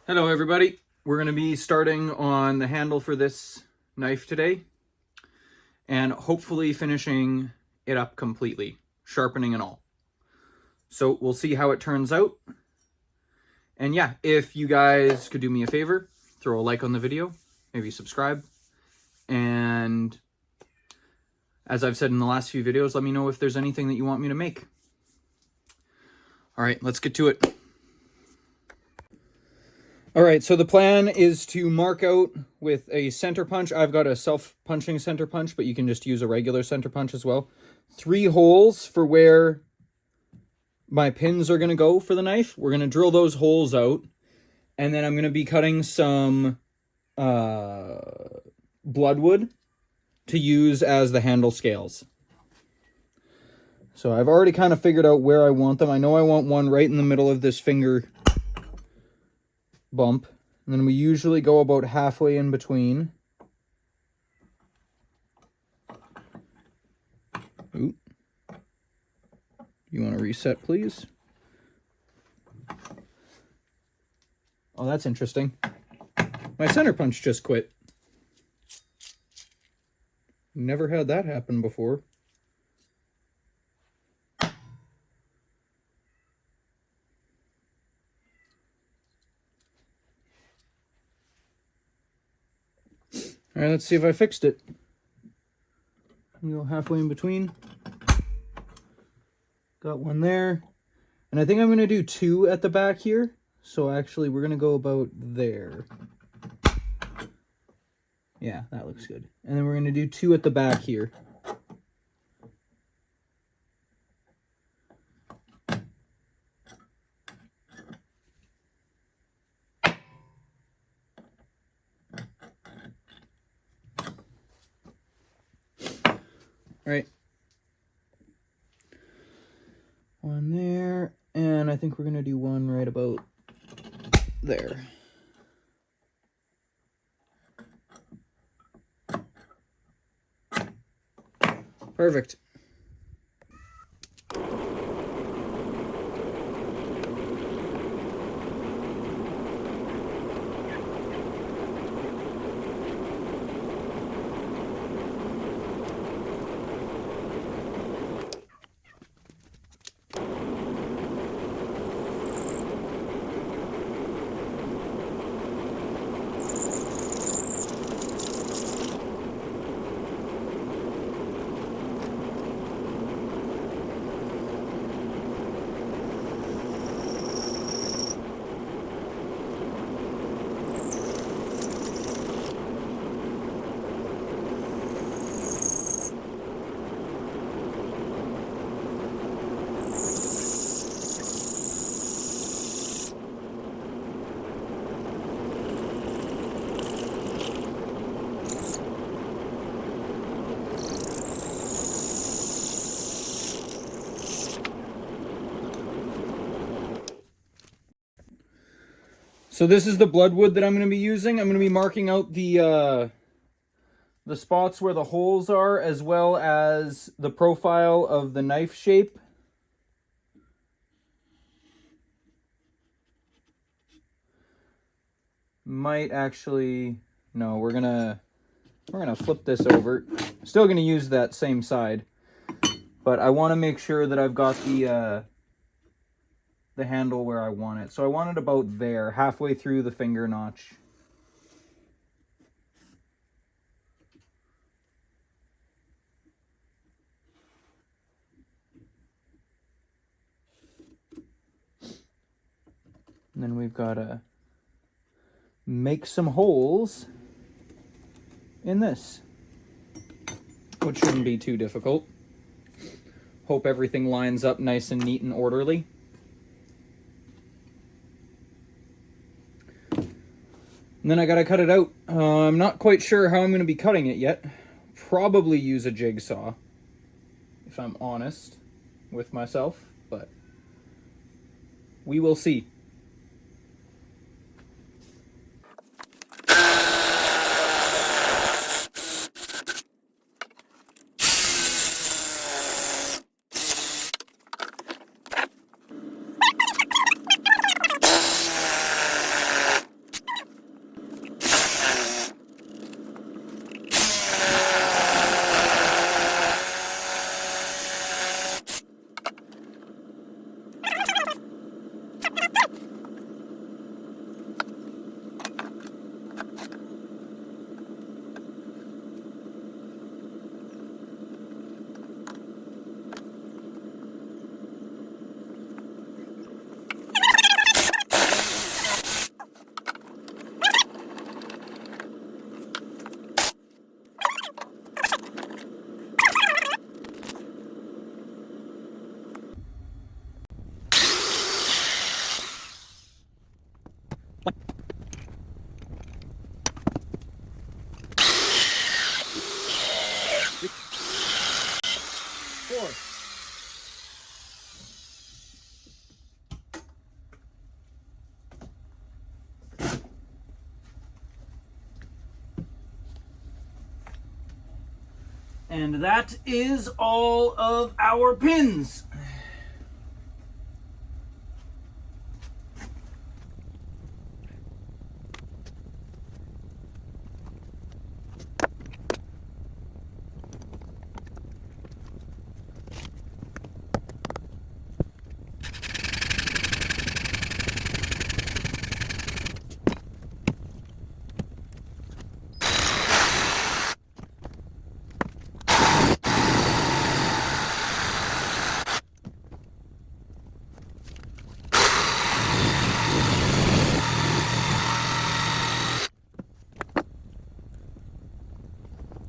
Hello everybody. We're going to be starting on the handle for this knife today and hopefully finishing it up completely, sharpening and all. So we'll see how it turns out. And yeah, if you guys could do me a favor, throw a like on the video, maybe subscribe. And as I've said in the last few videos, let me know if there's anything that you want me to make. All right, let's get to it. All right, so the plan is to mark out with a center punch. I've got a self-punching center punch, but you can just use a regular center punch as well. 3 holes for where my pins are going to go for the knife. We're going to drill those holes out, and then I'm going to be cutting some bloodwood to use as the handle scales. So I've already kind of figured out where I want them. I know I want one right in the middle of this finger bump, and then we usually go about halfway in between. Ooh. You want to reset, please? Oh, that's interesting. My center punch just quit. Never had that happen before. All right, let's see if I fixed it. Go halfway in between. Got one there. And I think I'm going to do 2 at the back here. So actually, we're going to go about there. Yeah, that looks good. And then we're going to do 2 at the back here. All right. One there, and I think we're going to do one right about there. Perfect. So this is the bloodwood that I'm going to be using. I'm going to be marking out the spots where the holes are, as well as the profile of the knife shape. Might actually, no, we're gonna flip this over. Still gonna use that same side, but I want to make sure that I've got the handle where I want it. So I want it about there, halfway through the finger notch. And then we've got to make some holes in this, which shouldn't be too difficult. Hope everything lines up nice and neat and orderly. And then I gotta cut it out. I'm not quite sure how I'm going to be cutting it yet. Probably use a jigsaw, if I'm honest with myself, but we will see. And that is all of our pins.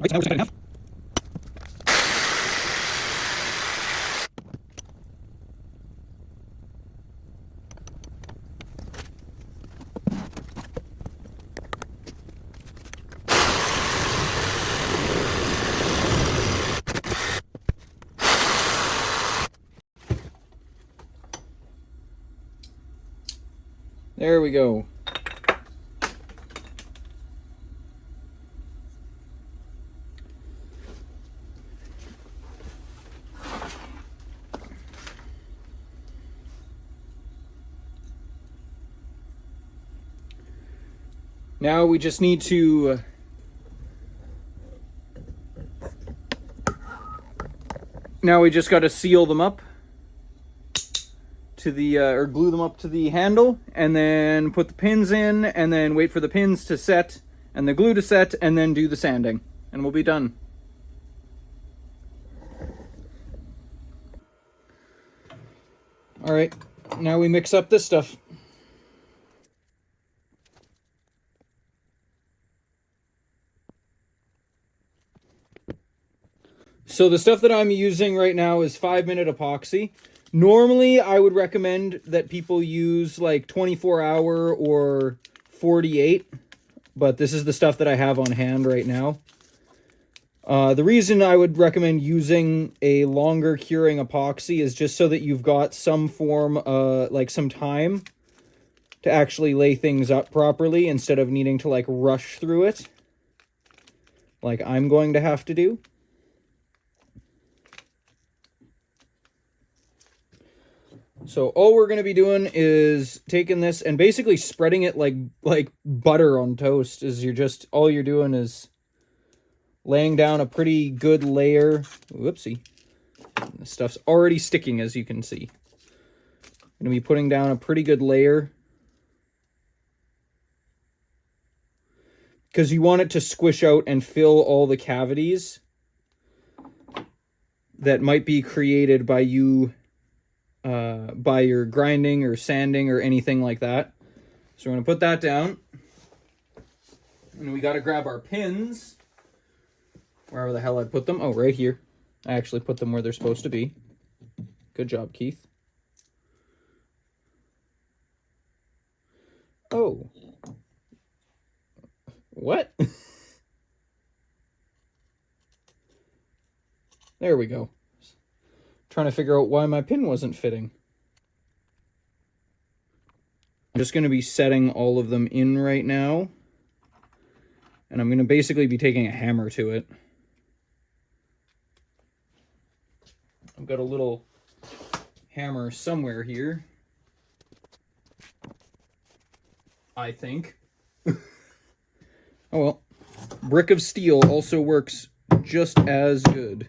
Right, so now we're just gonna cut it in half. There we go. Now we just need to now we just got to seal them up to the or glue them up to the handle, and then put the pins in, and then wait for the pins to set and the glue to set, and then do the sanding, and we'll be done. All right, now we mix up this stuff. So the stuff that I'm using right now is 5-minute epoxy. Normally, I would recommend that people use like 24-hour or 48, but this is the stuff that I have on hand right now. The reason I would recommend using a longer curing epoxy is just so that you've got some form, like some time to actually lay things up properly instead of needing to like rush through it, like I'm going to have to do. So all we're going to be doing is taking this and basically spreading it like butter on toast. Is all you're doing is laying down a pretty good layer. Whoopsie. This stuff's already sticking, as you can see. I'm going to be putting down a pretty good layer, because you want it to squish out and fill all the cavities that might be created by you by your grinding or sanding or anything like that. So we're going to put that down. And we got to grab our pins. Wherever the hell I put them. Oh, right here. I actually put them where they're supposed to be. Good job, Keith. Oh. What? There we go. Trying to figure out why my pin wasn't fitting. I'm just going to be setting all of them in right now. And I'm going to basically be taking a hammer to it. I've got a little hammer somewhere here, I think. Oh well. Brick of steel also works just as good.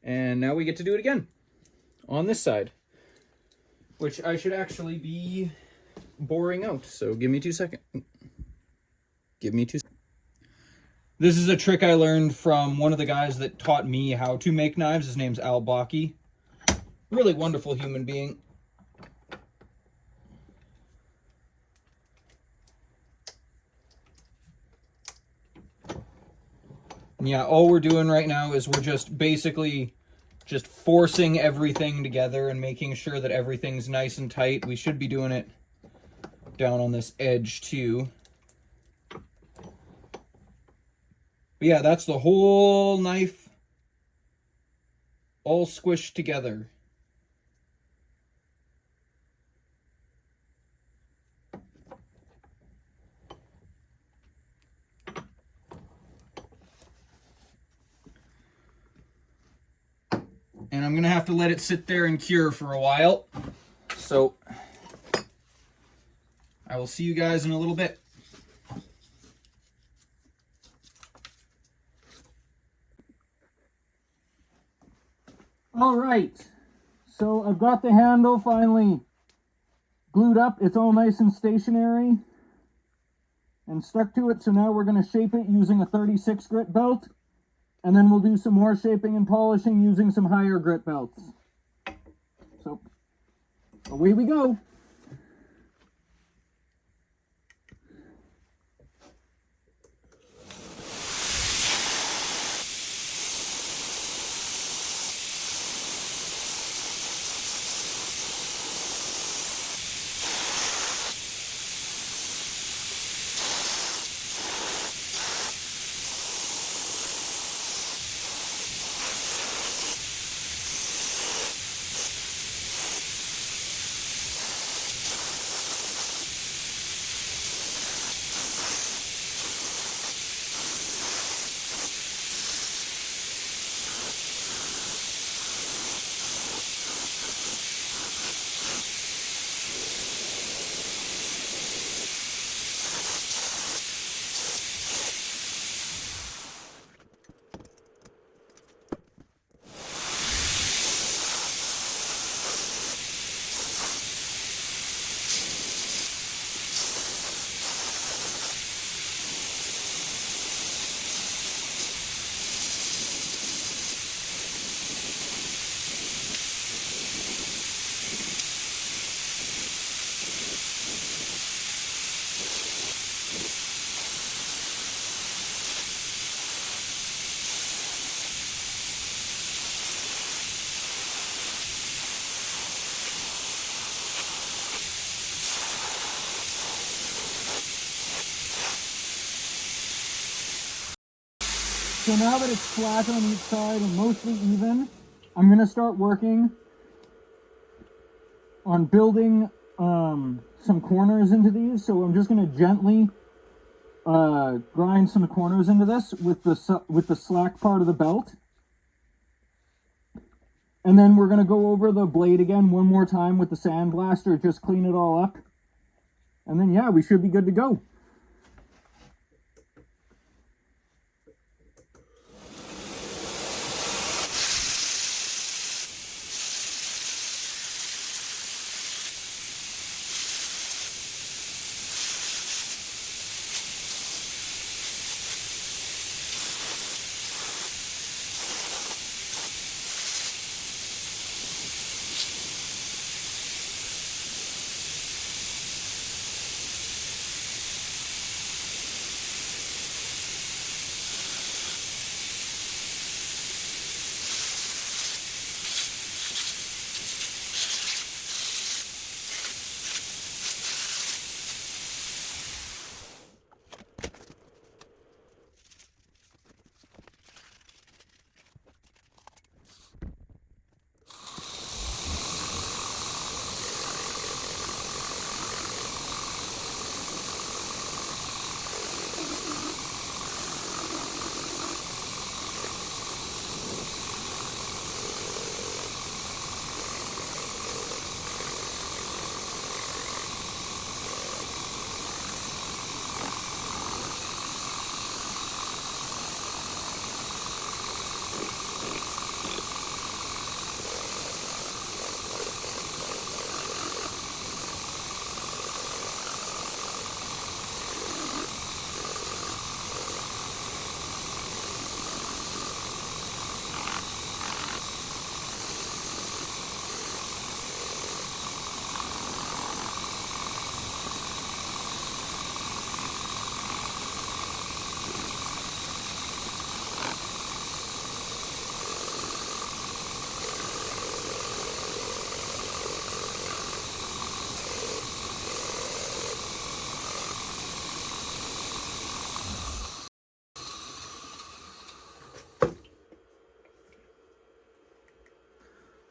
And now we get to do it again on this side, which I should actually be boring out. So give me 2 seconds. Give me 2 seconds. This is a trick I learned from one of the guys that taught me how to make knives. His name's Al Bakke. Really wonderful human being. And yeah, all we're doing right now is we're just basically just forcing everything together and making sure that everything's nice and tight. We should be doing it down on this edge too. But yeah, that's the whole knife all squished together. And I'm going to have to let it sit there and cure for a while. So I will see you guys in a little bit. All right, so I've got the handle finally glued up. It's all nice and stationary and stuck to it. So now we're going to shape it using a 36 grit belt, and then we'll do some more shaping and polishing using some higher grit belts. So away we go. So now that it's flat on each side and mostly even, I'm going to start working on building some corners into these. So I'm just going to gently grind some corners into this with the slack part of the belt. And then we're going to go over the blade again one more time with the sandblaster, just clean it all up. And then yeah, we should be good to go.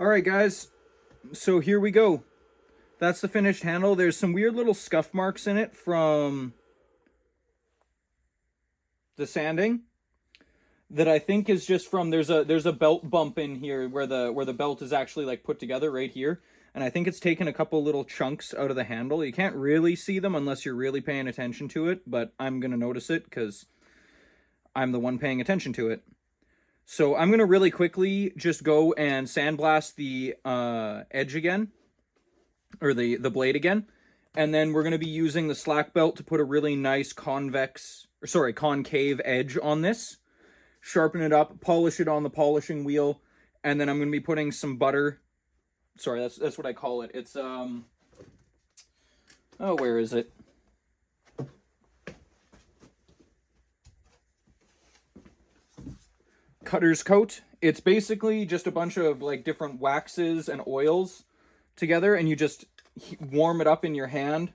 All right, guys. So here we go. That's the finished handle. There's some weird little scuff marks in it from the sanding that I think is just from there's a belt bump in here where the belt is actually like put together right here, and I think it's taken a couple little chunks out of the handle. You can't really see them unless you're really paying attention to it, but I'm gonna notice it because I'm the one paying attention to it. So I'm gonna really quickly just go and sandblast the edge again, or the blade again, and then we're gonna be using the slack belt to put a really nice concave edge on this. Sharpen it up, polish it on the polishing wheel, and then I'm going to be putting some butter. Sorry, that's what I call it. It's oh, where is it? Cutter's coat. It's basically just a bunch of like different waxes and oils together, and you just warm it up in your hand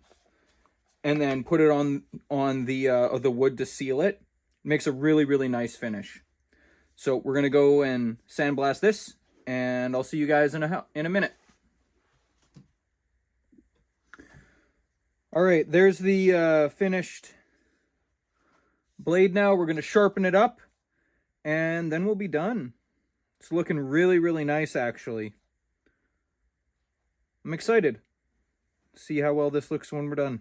and then put it on the wood to seal it. Makes a really, really nice finish. So we're gonna go and sandblast this, and I'll see you guys in a minute. All right, there's the finished blade. Now we're gonna sharpen it up, and then we'll be done. It's looking really, really nice, actually. I'm excited to see how well this looks when we're done.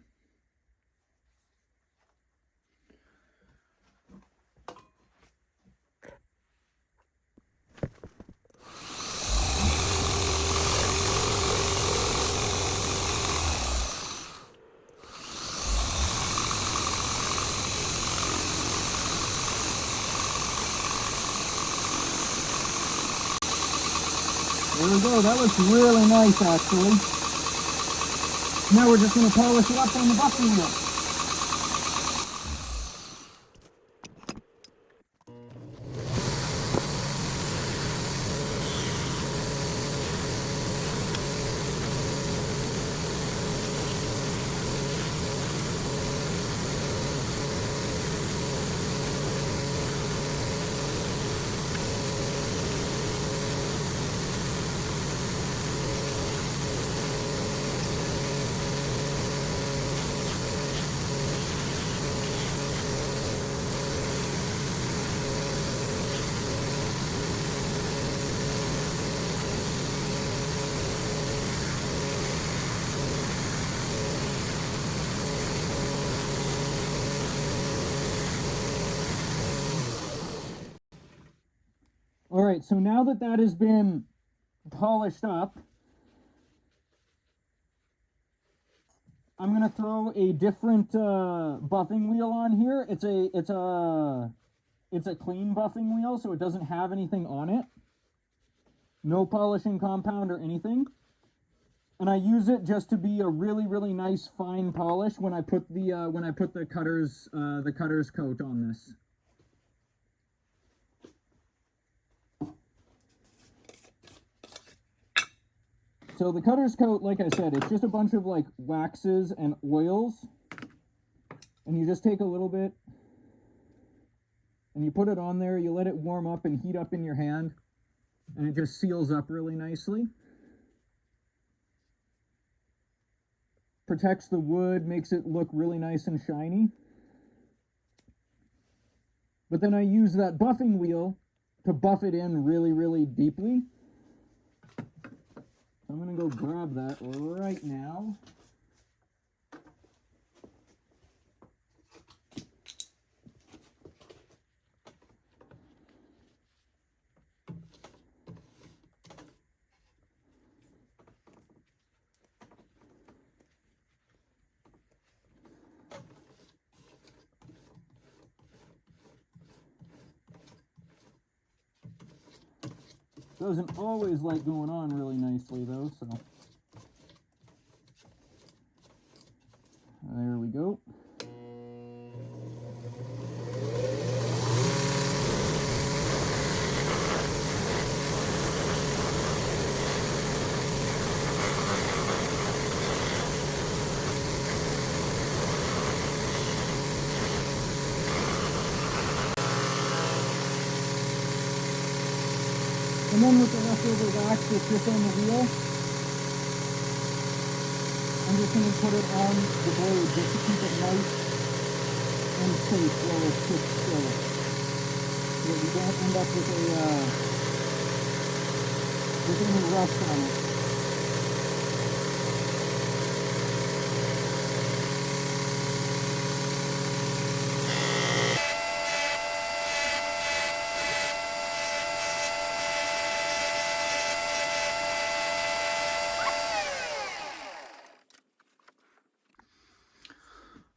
There we go. That looks really nice, actually. Now we're just going to polish it up on the buffing wheel. All right, so now that that has been polished up, I'm gonna throw a different buffing wheel on here. It's a clean buffing wheel, so it doesn't have anything on it. No polishing compound or anything. And I use it just to be a really, really nice fine polish when I put the cutter's coat on this. So the cutter's coat, like I said, it's just a bunch of like waxes and oils. And you just take a little bit and you put it on there, you let it warm up and heat up in your hand, and it just seals up really nicely. Protects the wood, makes it look really nice and shiny. But then I use that buffing wheel to buff it in really, really deeply. I'm going to go grab that right now. Doesn't always like going on really nicely though, so there we go. And then with the leftover wax that's just on the wheel, I'm just going to put it on the blade just to keep it nice and safe while it sits still. So that we don't end up with any rust on it.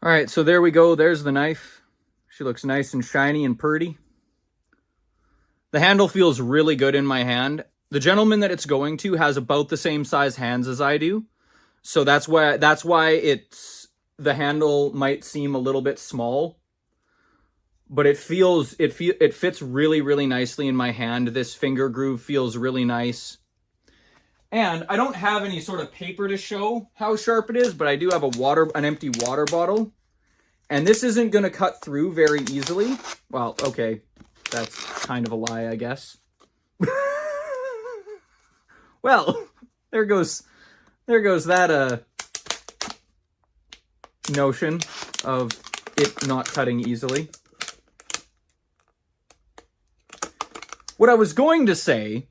All right, so there we go. There's the knife. She looks nice and shiny and pretty. The handle feels really good in my hand. The gentleman that it's going to has about the same size hands as I do. So that's why the handle might seem a little bit small, but it fits really, really nicely in my hand. This finger groove feels really nice. And I don't have any sort of paper to show how sharp it is, but I do have an empty water bottle. And this isn't going to cut through very easily. Well, okay, that's kind of a lie, I guess. Well, there goes that notion of it not cutting easily. What I was going to say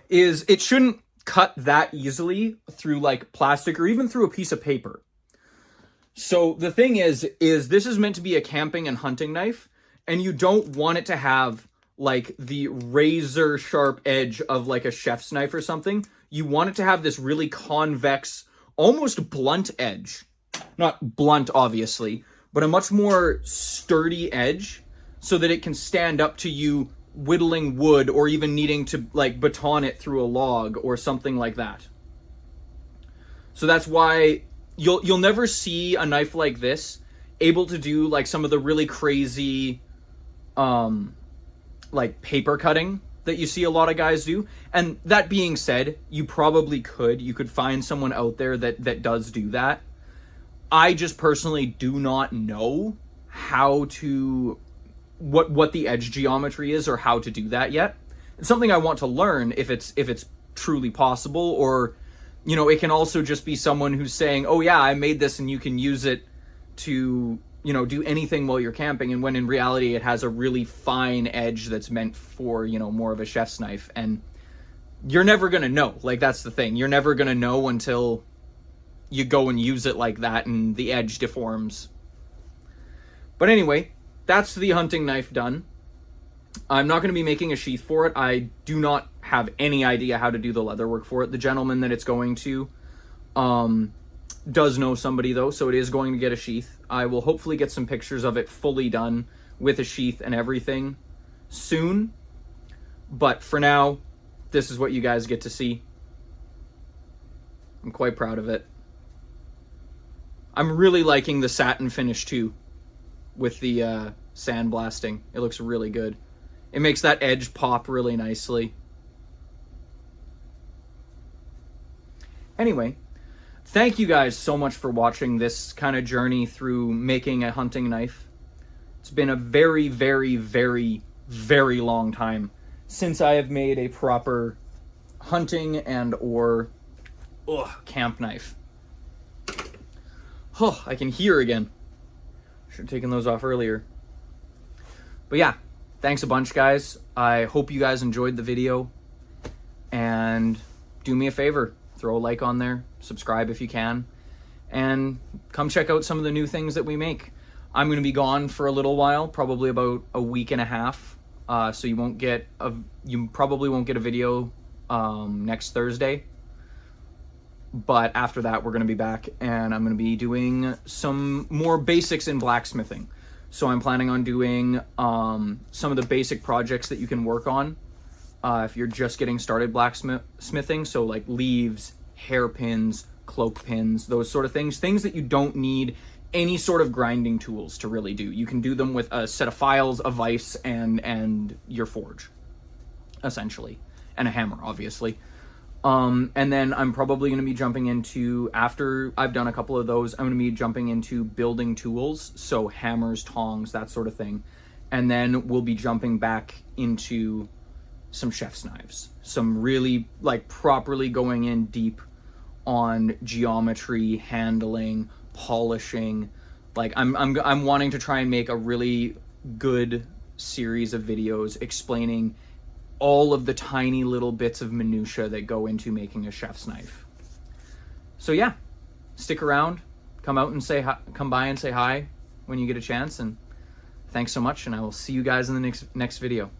is it shouldn't cut that easily through like plastic or even through a piece of paper. So the thing is this is meant to be a camping and hunting knife, and you don't want it to have like the razor sharp edge of like a chef's knife or something. You want it to have this really convex, almost blunt edge. Not blunt, obviously, but a much more sturdy edge so that it can stand up to you whittling wood or even needing to like baton it through a log or something like that. So that's why you'll never see a knife like this able to do like some of the really crazy like paper cutting that you see a lot of guys do. And that being said, you could find someone out there that does do that. I just personally do not know how to what the edge geometry is or how to do that yet. It's something I want to learn if it's truly possible, or you know, it can also just be someone who's saying, oh yeah, I made this and you can use it to, you know, do anything while you're camping, and when in reality it has a really fine edge that's meant for, you know, more of a chef's knife. And you're never gonna know. Like, that's the thing, you're never gonna know until you go and use it like that and the edge deforms. But anyway, that's the hunting knife done. I'm not going to be making a sheath for it. I do not have any idea how to do the leather work for it. The gentleman that it's going to does know somebody though, so it is going to get a sheath. I will hopefully get some pictures of it fully done with a sheath and everything soon. But for now, this is what you guys get to see. I'm quite proud of it. I'm really liking the satin finish too with the sandblasting. It looks really good. It makes that edge pop really nicely. Anyway, thank you guys so much for watching this kind of journey through making a hunting knife. It's been a very, very, very, very long time since I have made a proper hunting and or camp knife. Oh, I can hear again. Should have taken those off earlier. But yeah, thanks a bunch, guys. I hope you guys enjoyed the video. And do me a favor, throw a like on there, subscribe if you can, and come check out some of the new things that we make. I'm going to be gone for a little while, probably about a week and a half. So you probably won't get a video next Thursday. But after that, we're going to be back, and I'm going to be doing some more basics in blacksmithing. So I'm planning on doing some of the basic projects that you can work on if you're just getting started blacksmithing. So like leaves, hairpins, cloak pins, those sort of things. Things that you don't need any sort of grinding tools to really do. You can do them with a set of files, a vise, and your forge, essentially. And a hammer, obviously. And then I'm probably going to be jumping into, after I've done a couple of those, I'm going to be jumping into building tools. So hammers, tongs, that sort of thing. And then we'll be jumping back into some chef's knives, some really like properly going in deep on geometry, handling, polishing. Like I'm wanting to try and make a really good series of videos explaining all of the tiny little bits of minutia that go into making a chef's knife. So yeah, stick around, come out and say hi, come by and say hi when you get a chance, and thanks so much, and I will see you guys in the next video.